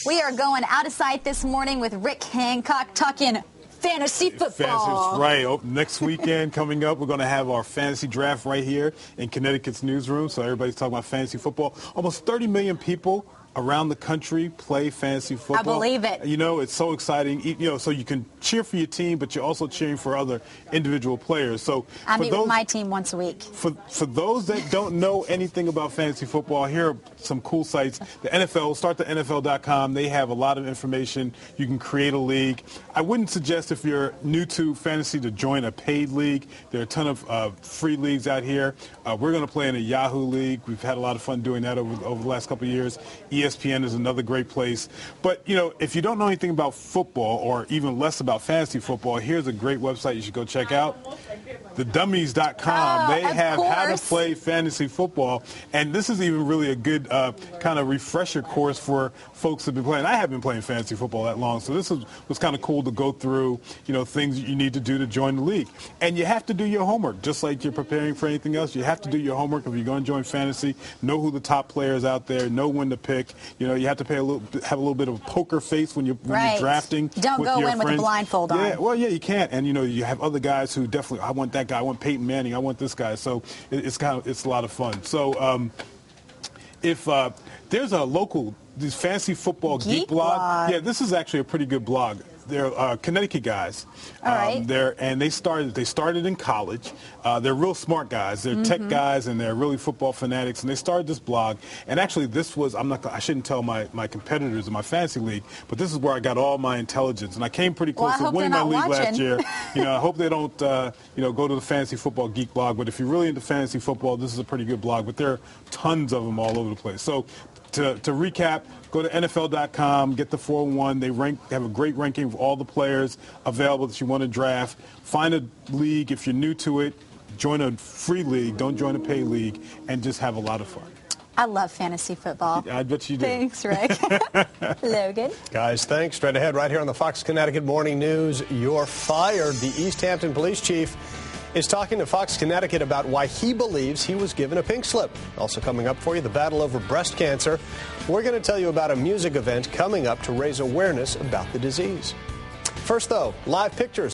We are going out of sight this morning with Rick Hancock talking fantasy football. Right. Next weekend coming up, we're going to have our fantasy draft right here in Connecticut's newsroom. So everybody's talking about fantasy football. Almost 30 million people around the country play fantasy football. I believe it. You know, it's so exciting. You know, so you can cheer for your team, but you're also cheering for other individual players. So I meet with my team once a week. For those that don't know anything about fantasy football, here are some cool sites. The NFL, start the NFL.com. They have a lot of information. You can create a league. I wouldn't suggest if you're new to fantasy to join a paid league. There are a ton of free leagues out here. We're going to play in a Yahoo League. We've had a lot of fun doing that over the last couple of years. ESPN is another great place. But, you know, if you don't know anything about football or even less about fantasy football, here's a great website you should go check out. TheDummies.com. They have how to play fantasy football. And this is even really a good kind of refresher course for folks that have been playing. I haven't been playing fantasy football that long, so this was kind of cool to go through, you know, things you need to do to join the league. And you have to do your homework, just like you're preparing for anything else. You have to do your homework if you're going to join fantasy. Know who the top players out there. Know when to pick. You know, you have to have a little bit of a poker face when you're drafting. Don't with go your in with a blindfold on. Yeah, well, yeah, you can't. And you know, you have other guys who definitely. I want that guy. I want Peyton Manning. I want this guy. So it's a lot of fun. So if there's a local fantasy football geek blog, yeah, this is actually a pretty good blog. They're Connecticut guys. All right. They started in college. They're real smart guys. They're tech guys, and they're really football fanatics. And they started this blog. And actually, this was I shouldn't tell my competitors in my fantasy league, but this is where I got all my intelligence. And I came pretty close to winning my league last year. You know, I hope they don't go to the Fantasy Football Geek blog. But if you're really into fantasy football, this is a pretty good blog. But there are tons of them all over the place. So to recap, go to NFL.com, get the 401. They have a great ranking of all the players available that you want to draft. Find a league if you're new to it. Join a free league. Don't join a paid league, and just have a lot of fun. I love fantasy football. I bet you do. Thanks, Rick. Logan. Guys, thanks. Straight ahead right here on the Fox Connecticut Morning News. You're fired. The East Hampton police chief is talking to Fox Connecticut about why he believes he was given a pink slip. Also coming up for you, the battle over breast cancer. We're going to tell you about a music event coming up to raise awareness about the disease. First, though, live pictures